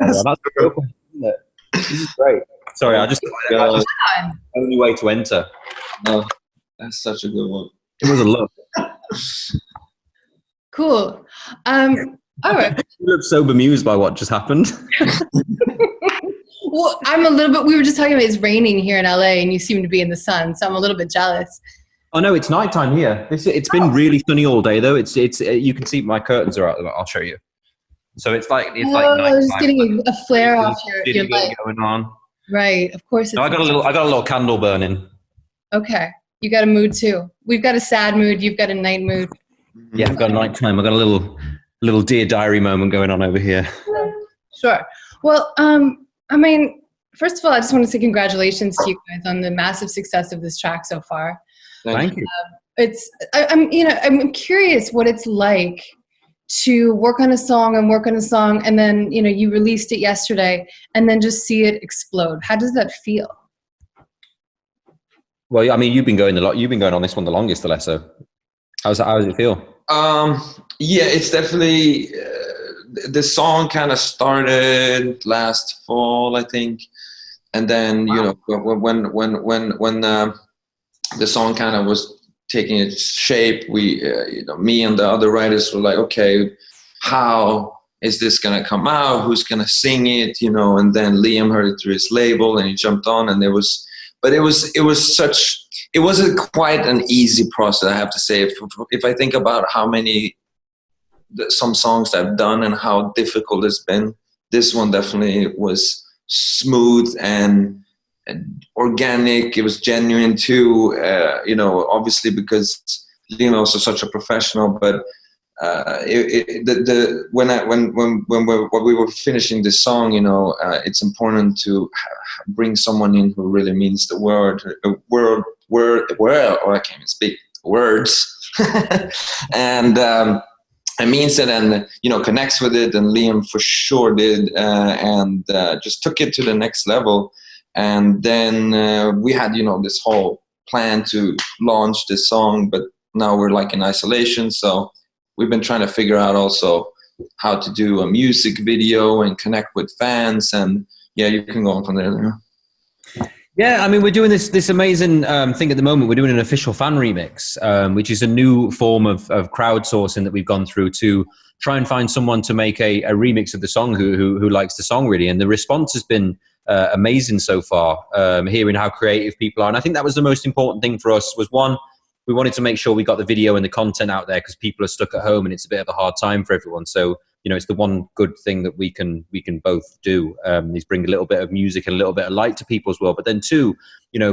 Yeah, that's the real question, isn't it? This is great. Sorry, I just only way to enter. Oh, that's such a good one. It was a look. Cool. All right. You look so bemused by what just happened. Well, I'm a little bit, we were just talking about it's raining here in LA and you seem to be in the sun, so I'm a little bit jealous. Oh no, it's nighttime here. It's been really sunny all day though. It's you can see my curtains are out. I'll show you. So it's like nighttime. Just getting a flare off your light going on. Right, of course. No, I got a little candle burning. Okay, you got a mood too. We've got a sad mood. You've got a night mood. Yeah, I've got a nighttime. I've got a little Dear Diary moment going on over here. Sure. Well, I mean, first of all, I just want to say congratulations to you guys on the massive success of this track so far. Thank you. I'm curious what it's like to work on a song and then, you released it yesterday and then just see it explode. How does that feel? Well, I mean, you've been going on this one the longest, Alesso. How does it feel? Yeah, it's definitely, the song kind of started last fall, I think. And then, when the song kind of was taking its shape, we, me and the other writers were like, okay, how is this going to come out? Who's going to sing it? And then Liam heard it through his label and he jumped on, and it wasn't quite an easy process, I have to say. If I think about how many, some songs I've done and how difficult it's been, this one definitely was smooth and organic. It was genuine too, obviously because Liam also such a professional, but when we were finishing this song, it's important to bring someone in who really means the word, or I can't even speak words, and it means it, and connects with it, and Liam for sure did, and just took it to the next level. And then we had this whole plan to launch this song, but now we're like in isolation, so we've been trying to figure out also how to do a music video and connect with fans, and yeah, you can go on from there. Yeah, I mean, we're doing this amazing thing at the moment. We're doing an official fan remix, which is a new form of crowdsourcing that we've gone through to try and find someone to make a remix of the song who likes the song really. And the response has been amazing so far, hearing how creative people are. And I think that was the most important thing for us, was one, we wanted to make sure we got the video and the content out there because people are stuck at home and it's a bit of a hard time for everyone. So, it's the one good thing that we can both do, is bring a little bit of music and a little bit of light to people as well. But then two,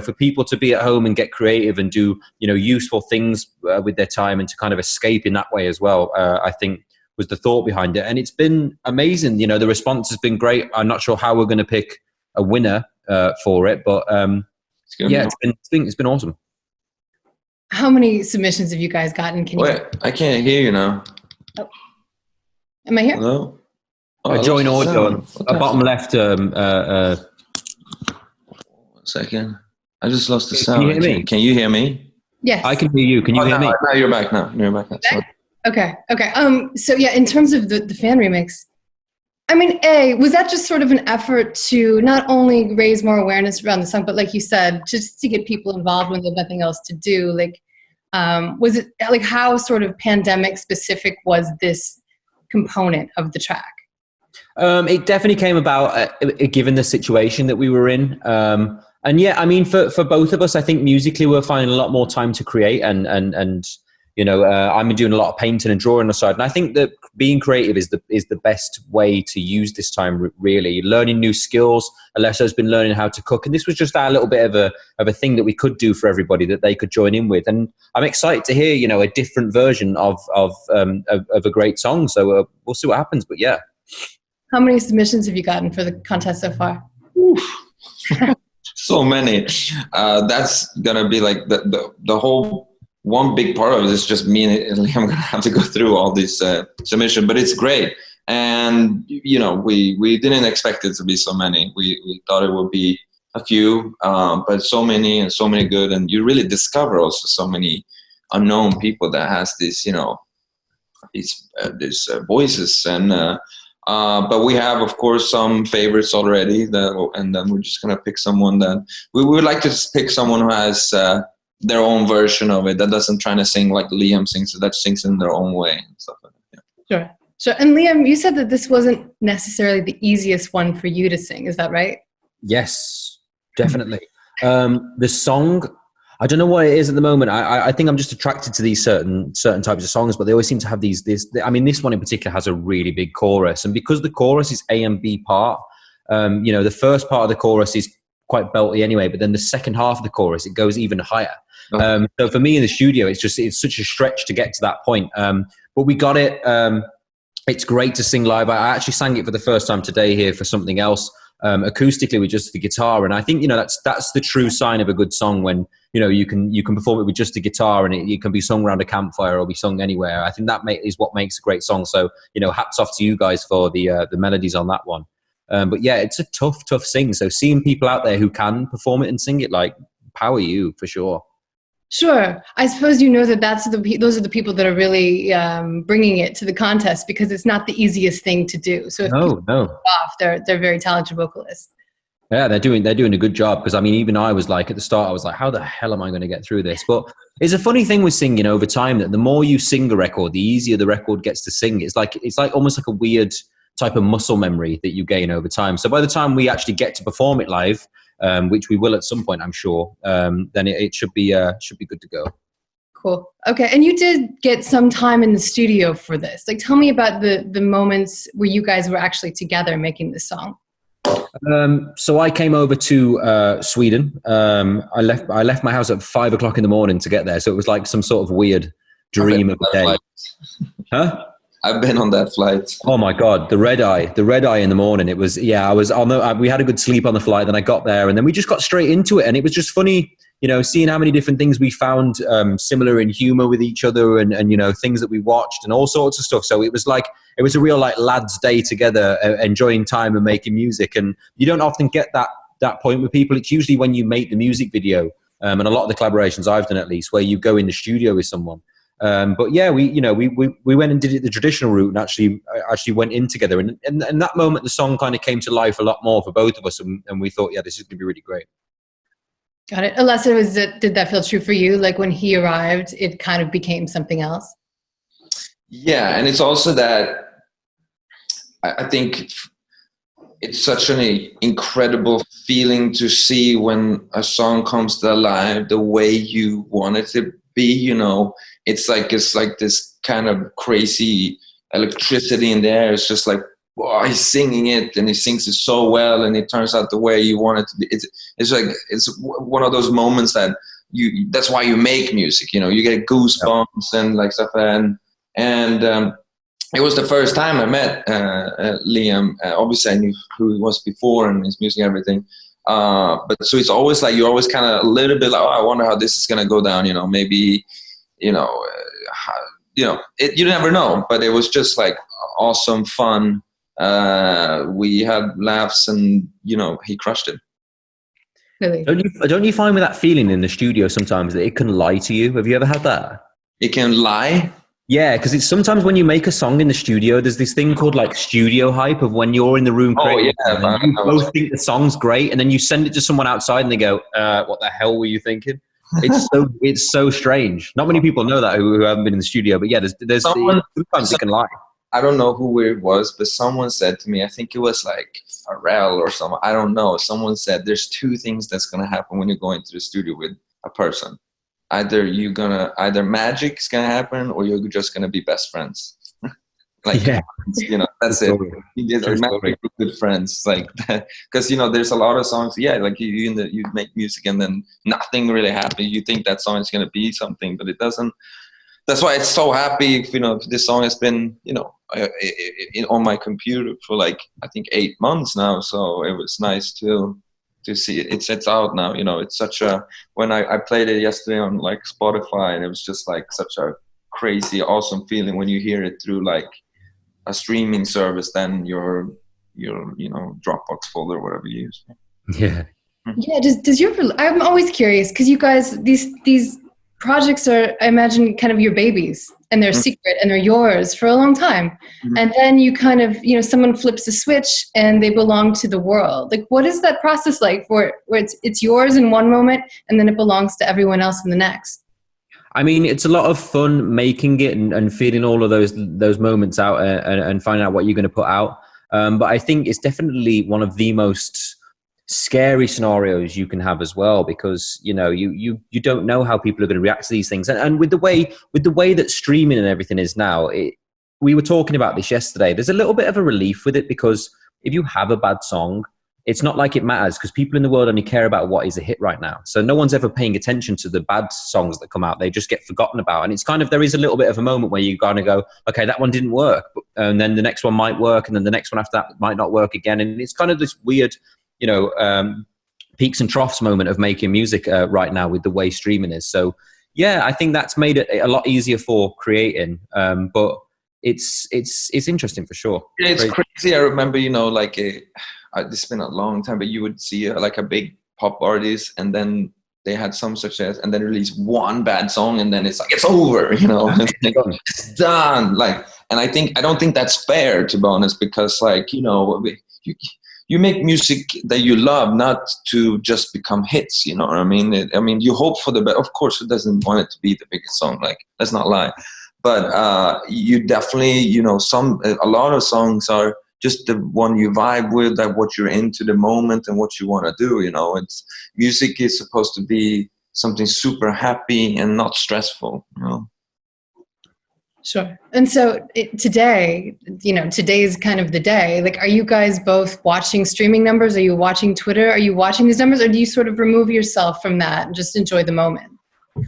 for people to be at home and get creative and do, useful things with their time and to kind of escape in that way as well, I think was the thought behind it. And it's been amazing. The response has been great. I'm not sure how we're going to pick a winner for it, but it's been awesome. How many submissions have you guys gotten? Wait, I can't hear you now. Oh. Am I here? Hello? Join audio. Bottom left. 1 second. I just lost the sound. Can you hear me? Can you hear me? Yes. I can hear you. Can you hear me? Now you're back now. Okay. So yeah, in terms of the fan remix, I mean, was that just sort of an effort to not only raise more awareness around the song, but like you said, just to get people involved when they have nothing else to do? Like, was it like how sort of pandemic specific was this component of the track? It definitely came about given the situation that we were in. And yeah, I mean, for both of us, I think musically we're finding a lot more time to create and I've been doing a lot of painting and drawing aside. And I think that being creative is the best way to use this time, really. Learning new skills. Alesso's been learning how to cook. And this was just our little bit of a thing that we could do for everybody that they could join in with. And I'm excited to hear, a different version of a great song. So we'll see what happens, but yeah. How many submissions have you gotten for the contest so far? So many. That's going to be like the whole... One big part of it is just me and Liam going to have to go through all these submissions, but it's great. And, we didn't expect it to be so many. We thought it would be a few, but so many and so many good. And you really discover also so many unknown people that has this, these voices. And But we have, of course, some favorites already, and then we're just gonna pick someone that we would like to just pick someone who has their own version of it, that doesn't try to sing like Liam sings, so that sings in their own way and stuff like that. Yeah. Sure. Sure. And Liam, you said that this wasn't necessarily the easiest one for you to sing. Is that right? Yes, definitely. The song, I don't know what it is at the moment. I think I'm just attracted to these certain types of songs, but they always seem to have this one in particular has a really big chorus, and because the chorus is A and B part, the first part of the chorus is quite belty anyway, but then the second half of the chorus, it goes even higher. So for me in the studio, it's such a stretch to get to that point. But we got it. It's great to sing live. I actually sang it for the first time today here for something else, acoustically with just the guitar. And I think, that's the true sign of a good song, when, you can perform it with just a guitar, and it can be sung around a campfire or be sung anywhere. I think that is what makes a great song. So, hats off to you guys for the melodies on that one. But yeah, it's a tough sing. So seeing people out there who can perform it and sing it, like, power you for sure. Sure. I suppose that those are the people that are really bringing it to the contest, because it's not the easiest thing to do. So if people off, they're very talented vocalists. Yeah, they're doing a good job, because even I was like, at the start, I was like, how the hell am I going to get through this? But it's a funny thing with singing over time, that the more you sing a record, the easier the record gets to sing. It's like almost like a weird type of muscle memory that you gain over time. So by the time we actually get to perform it live, which we will at some point, I'm sure, then it should be good to go. Cool. Okay. And you did get some time in the studio for this. Like, tell me about the moments where you guys were actually together making this song. So I came over to Sweden. I left my house at 5 o'clock in the morning to get there. So it was like some sort of weird dream of a day. Huh? I've been on that flight. Oh my God, the red eye in the morning. It was, I was on we had a good sleep on the flight. Then I got there, and then we just got straight into it. And it was just funny, seeing how many different things we found similar in humor with each other, and things that we watched and all sorts of stuff. So it was a real lads' day together, enjoying time and making music. And you don't often get that point with people. It's usually when you make the music video, and a lot of the collaborations I've done, at least, where you go in the studio with someone. But yeah, we went and did it the traditional route, and actually went in together. And that moment, the song kind of came to life a lot more for both of us. And we thought, yeah, this is going to be really great. Got it. Alesso, did that feel true for you? Like, when he arrived, it kind of became something else? Yeah. And it's also that I think it's such an incredible feeling to see when a song comes to life the way you want it to be, It's like this kind of crazy electricity in the air. It's just like, wow, he's singing it, and he sings it so well, and it turns out the way you want it to be. It's one of those moments that's why you make music. You get goosebumps and like stuff. And it was the first time I met Liam. Obviously, I knew who he was before and his music and everything. But so it's always like you're always kind of a little bit like, oh, I wonder how this is gonna go down. Maybe. You never know, but it was just like awesome fun. We had laughs, and he crushed it. Really? Don't you find with that feeling in the studio sometimes that it can lie to you? Have you ever had that? It can lie? Yeah, because it's sometimes when you make a song in the studio, there's this thing called studio hype of when you're in the room creating. You both think the song's great, and then you send it to someone outside, and they go, "What the hell were you thinking?" It's so strange. Not many people know that who haven't been in the studio, but yeah, there's sometimes it can lie. I don't know who it was, but someone said to me, I think it was like Pharrell or someone, I don't know. Someone said there's two things that's gonna happen when you go into the studio with a person. Either magic's gonna happen, or you're just gonna be best friends. That's it. We're good friends, like that. Because there's a lot of songs. Yeah, like you make music and then nothing really happens. You think that song is gonna be something, but it doesn't. That's why it's so happy. This song has been on my computer for I think 8 months now. So it was nice to see it. It's out now. It's such a when I played it yesterday on Spotify, and it was just such a crazy, awesome feeling when you hear it through a streaming service than your Dropbox folder or whatever you use. Yeah. Yeah. Does your I'm always curious, because you guys these projects are, I imagine, kind of your babies, and they're secret and they're yours for a long time. And then you kind of, someone flips a switch and they belong to the world. Like, what is that process like where it's yours in one moment and then it belongs to everyone else in the next? I mean, it's a lot of fun making it and feeling all of those moments out and finding out what you're going to put out. But I think it's definitely one of the most scary scenarios you can have as well, because you don't know how people are going to react to these things, and with the way that streaming and everything is now, we were talking about this yesterday, there's a little bit of a relief with it, because if you have a bad song, it's not like it matters, because people in the world only care about what is a hit right now. So no one's ever paying attention to the bad songs that come out. They just get forgotten about. And it's kind of, there is a little bit of a moment where you kind of go, okay, that one didn't work, and then the next one might work, and then the next one after that might not work again. And it's kind of this weird peaks and troughs moment of making music right now with the way streaming is. So yeah, I think that's made it a lot easier for creating, but it's interesting for sure. Yeah, it's crazy. I remember, this has been a long time, but you would see like a big pop artist, and then they had some success, and then release one bad song, and then it's like, it's over, it's done. Like, and I don't think that's fair, to be honest, because you make music that you love, not to just become hits. You know what I mean? You hope for the best. Of course, it doesn't want it to be the biggest song. Like, let's not lie. But you definitely, a lot of songs are just the one you vibe with, like what you're into the moment and what you want to do. It's music is supposed to be something super happy and not stressful. Sure. And so today, today's kind of the day. Like, are you guys both watching streaming numbers? Are you watching Twitter? Are you watching these numbers, or do you sort of remove yourself from that and just enjoy the moment?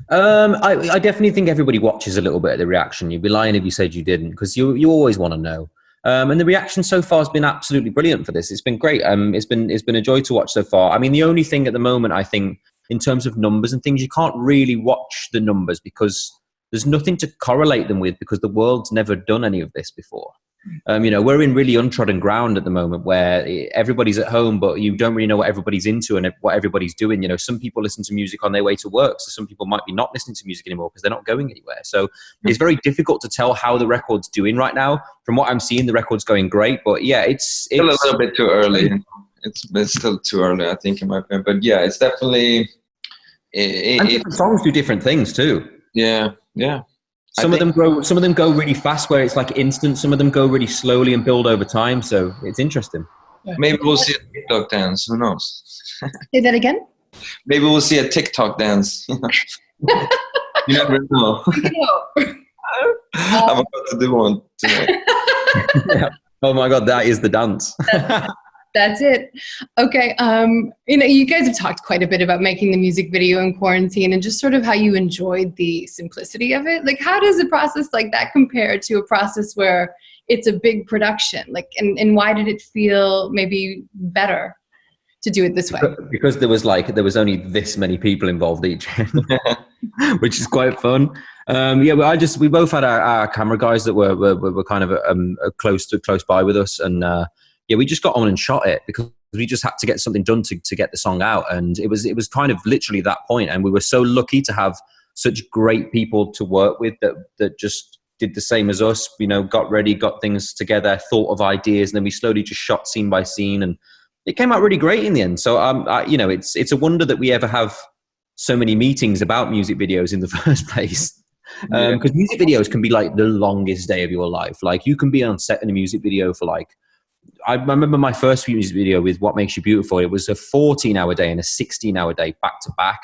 I definitely think everybody watches a little bit of the reaction. You'd be lying if you said you didn't, because you always want to know. And the reaction so far has been absolutely brilliant for this. It's been great. It's been a joy to watch so far. I mean, the only thing at the moment, I think, in terms of numbers and things, you can't really watch the numbers because there's nothing to correlate them with, because the world's never done any of this before. We're in really untrodden ground at the moment, where everybody's at home, but you don't really know what everybody's into and what everybody's doing. Some people listen to music on their way to work, so some people might be not listening to music anymore because they're not going anywhere. So it's very difficult to tell how the record's doing right now. From what I'm seeing, the record's going great, but yeah, it's still a little bit too early. It's still too early, I think, in my opinion. But yeah, it's definitely. And different songs do different things too. Yeah. Some of them go really fast, where it's like instant. Some of them go really slowly and build over time. So it's interesting. Maybe we'll see a TikTok dance. Who knows? Say that again? Maybe we'll see a TikTok dance. You never know. I'm about to do one tonight. Oh my God, that is the dance. That's it. Okay. You guys have talked quite a bit about making the music video in quarantine and just sort of how you enjoyed the simplicity of it. Like, how does a process like that compare to a process where it's a big production? Like, and why did it feel maybe better to do it this way? Because there was only this many people involved each, which is quite fun. We both had our camera guys that were kind of close by with us, and we just got on and shot it because we just had to get something done to get the song out. And it was kind of literally that point. And we were so lucky to have such great people to work with that just did the same as us, got ready, got things together, thought of ideas, and then we slowly just shot scene by scene, and it came out really great in the end. So, it's a wonder that we ever have so many meetings about music videos in the first place. Because music videos can be like the longest day of your life. Like, you can be on set in a music video for I remember my first music video with What Makes You Beautiful. It was a 14-hour day and a 16-hour day back to back.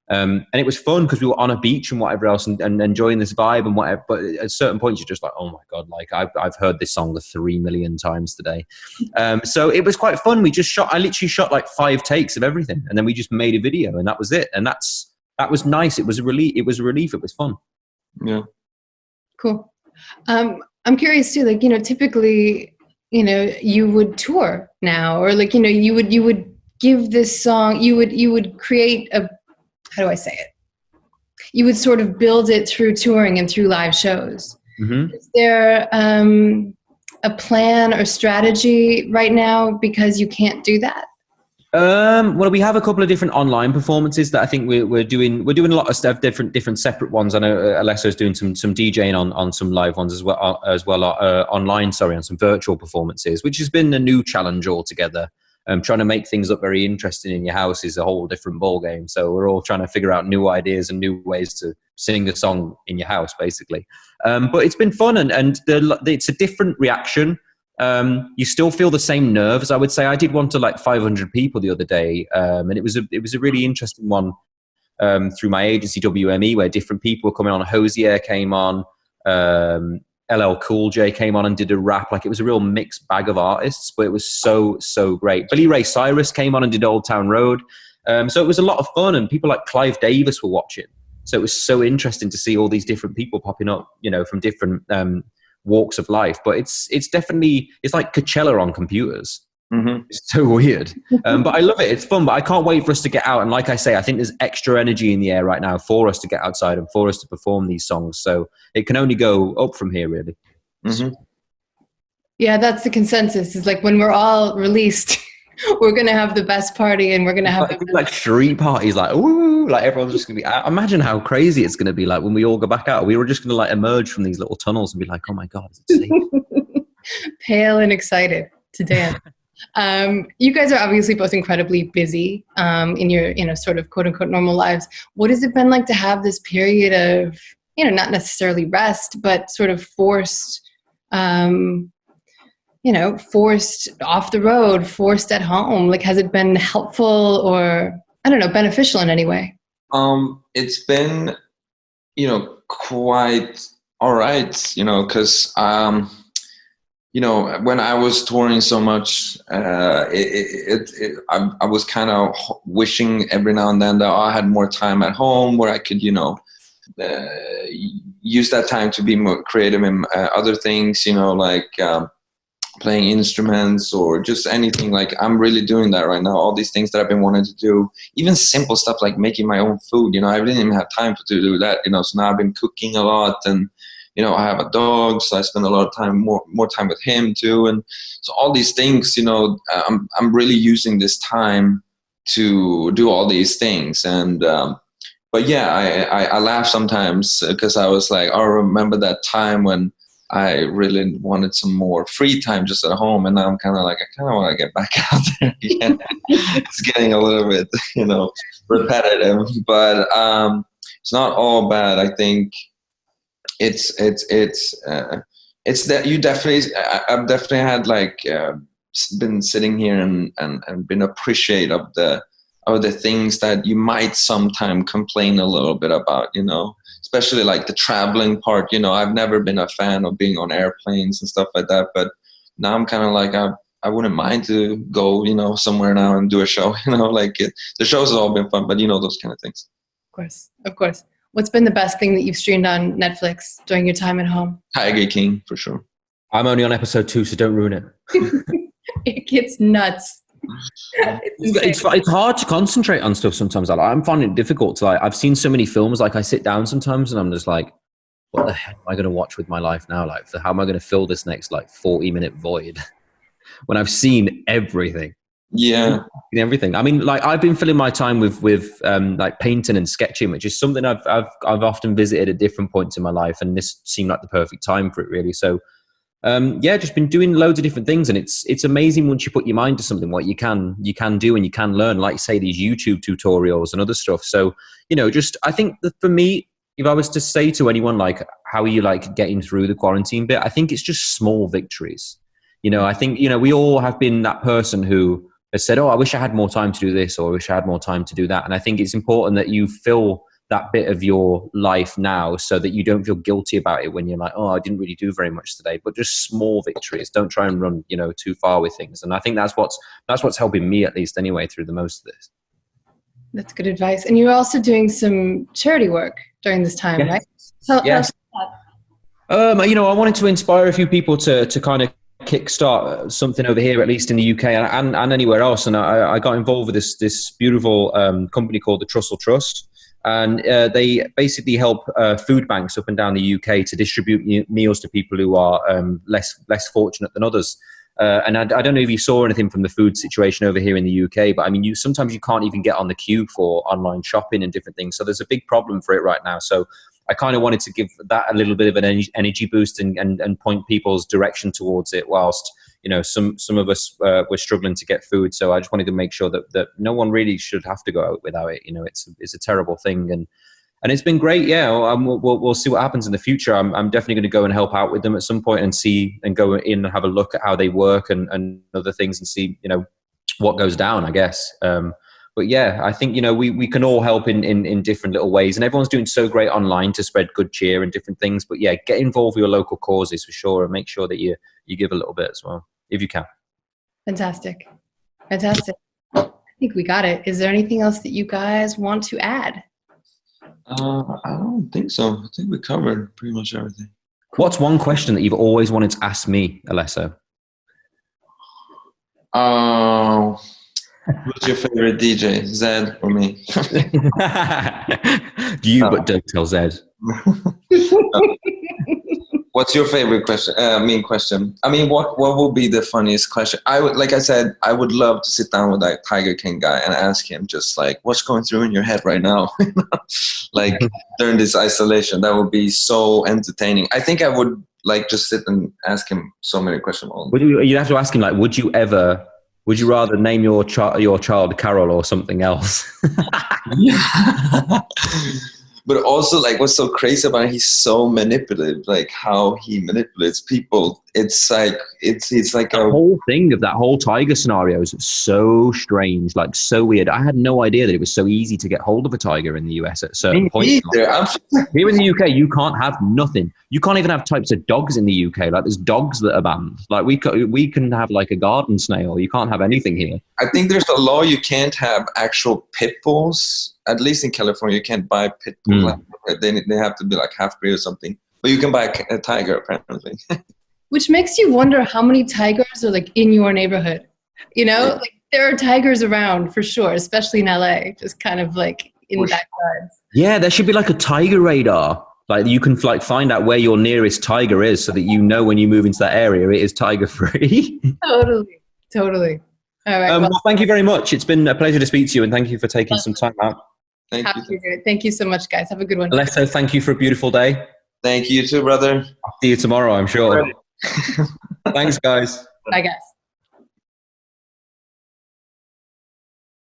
And it was fun because we were on a beach and whatever else and enjoying this vibe and whatever. But at certain points, you're just like, oh my God, I've heard this song 3 million times today. So it was quite fun. I literally shot 5 takes of everything, and then we just made a video, and that was it. And that was nice. It was a relief. It was fun. Yeah. Cool. I'm curious too, typically, you would tour now, or you would give this song, you would create how do I say it? You would sort of build it through touring and through live shows. Mm-hmm. Is there a plan or strategy right now because you can't do that? Well, we have a couple of different online performances that I think we're doing. We're doing a lot of stuff, different separate ones. I know Alesso's doing some DJing on some live ones as well online. Sorry, on some virtual performances, which has been a new challenge altogether. Trying to make things look very interesting in your house is a whole different ball game. So we're all trying to figure out new ideas and new ways to sing a song in your house, basically. But it's been fun, and it's a different reaction. You still feel the same nerves, I would say. I did one to like 500 people the other day, and it was a really interesting one through my agency WME, where different people were coming on. Hosier came on, LL Cool J came on and did a rap. Like, it was a real mixed bag of artists, but it was so great. Billy Ray Cyrus came on and did Old Town Road. So it was a lot of fun, and people like Clive Davis were watching. So it was so interesting to see all these different people popping up, from different walks of life. But it's definitely, it's like Coachella on computers. Mm-hmm. It's so weird, but I love it. It's fun, but I can't wait for us to get out. And like I say, I think there's extra energy in the air right now for us to get outside and for us to perform these songs. So it can only go up from here, really. Mm-hmm. Yeah, that's the consensus. Is like, when we're all released, we're gonna have the best party, and we're gonna have like street parties, like ooh, like everyone's just gonna be. Imagine how crazy it's gonna be. Like when we all go back out, we were just gonna like emerge from these little tunnels and be like, oh my god, it's safe. Pale and excited to dance. You guys are obviously both incredibly busy in your, sort of quote unquote normal lives. What has it been like to have this period of, not necessarily rest, but sort of forced off the road, forced at home? Like, has it been helpful or, I don't know, beneficial in any way? It's been, quite all right, because, when I was touring so much, I was kind of wishing every now and then that I had more time at home where I could, use that time to be more creative in other things, like playing instruments or just anything. Like, I'm really doing that right now. All these things that I've been wanting to do, even simple stuff like making my own food, I didn't even have time to do that, so now I've been cooking a lot, and I have a dog, so I spend a lot of time, more time with him too. And so all these things, I'm really using this time to do all these things. And, but yeah, I laugh sometimes because I was like, I remember that time when I really wanted some more free time just at home. And now I'm kind of like, I kind of want to get back out there again. It's getting a little bit, repetitive, but it's not all bad. I think it's that you definitely, I've definitely had been sitting here and been appreciative of the things that you might sometime complain a little bit about, especially like the traveling part. I've never been a fan of being on airplanes and stuff like that, but now I'm kind of like, I wouldn't mind to go, somewhere now and do a show, the shows have all been fun, but those kind of things. Of course. What's been the best thing that you've streamed on Netflix during your time at home? Tiger King, for sure. I'm only on episode 2, so don't ruin it. It gets nuts. It's hard to concentrate on stuff sometimes. I'm finding it difficult. I've seen so many films, I sit down sometimes and I'm just like, what the heck am I going to watch with my life now? How am I going to fill this next 40-minute void when I've seen everything? Yeah, everything. I mean, I've been filling my time with painting and sketching, which is something I've often visited at different points in my life, and this seemed like the perfect time for it, really. So, just been doing loads of different things, and it's amazing once you put your mind to something what you can do and you can learn. Like, say, these YouTube tutorials and other stuff. So, I think that for me, if I was to say to anyone how are you getting through the quarantine bit, I think it's just small victories. I think we all have been that person who has said, oh, I wish I had more time to do this, or I wish I had more time to do that. And I think it's important that you fill that bit of your life now so that you don't feel guilty about it when you're like, oh, I didn't really do very much today. But just small victories. Don't try and run, too far with things. And I think that's what's helping me, at least anyway, through the most of this. That's good advice. And you're also doing some charity work during this time, right? Yes. I wanted to inspire a few people to kind of kickstart something over here, at least in the UK and anywhere else. And I got involved with this beautiful company called the Trussell Trust. And they basically help food banks up and down the UK to distribute meals to people who are less fortunate than others. And I don't know if you saw anything from the food situation over here in the UK, but I mean, sometimes you can't even get on the queue for online shopping and different things. So there's a big problem for it right now. So I kind of wanted to give that a little bit of an energy boost and point people's direction towards it, whilst, you know, some of us were struggling to get food. So I just wanted to make sure that no one really should have to go out without it. You know, it's a terrible thing. And it's been great. Yeah, we'll see what happens in the future. I'm definitely going to go and help out with them at some point and go in and have a look at how they work and other things and see, you know, what goes down, I guess. But yeah, I think, you know, we can all help in different little ways, and everyone's doing so great online to spread good cheer and different things. But yeah, get involved with your local causes for sure, and make sure that you give a little bit as well, if you can. Fantastic. I think we got it. Is there anything else that you guys want to add? I don't think so. I think we covered pretty much everything. What's one question that you've always wanted to ask me, Alesso? Who's your favorite DJ, Zed or me? But don't tell Zed. What's your favorite question? Question. I mean, what will be the funniest question? Like I said, I would love to sit down with that Tiger King guy and ask him just like, what's going through in your head right now? Like during this isolation, that would be so entertaining. I think I would like just sit and ask him so many questions. You'd have to ask him like, would you rather name your child Carol or something else? But also, like, what's so crazy about it, he's so manipulative, like how he manipulates people. It's like, it's like the whole thing of that whole Tiger scenario is so strange, like so weird. I had no idea that it was so easy to get hold of a tiger in the US at certain points. Here in the UK, you can't have nothing. You can't even have types of dogs in the UK. Like there's dogs that are banned. Like we can have like a garden snail. You can't have anything here. I think there's a law you can't have actual pit bulls. At least in California, you can't buy pit bulls. They have to be like half breed or something. But you can buy a tiger apparently. Which makes you wonder how many tigers are like in your neighborhood. You know, like there are tigers around for sure, especially in LA, just kind of like in backyards. Yeah, there should be like a tiger radar. Like you can like find out where your nearest tiger is, so that you know when you move into that area it is tiger free. Totally. All right. Well, thank you very much. It's been a pleasure to speak to you, and thank you for taking some time out. Happy to do it. Thank you so much, guys. Have a good one. Alesso, thank you for a beautiful day. Thank you too, brother. I'll see you tomorrow, I'm sure. Thanks, guys. Bye, guys.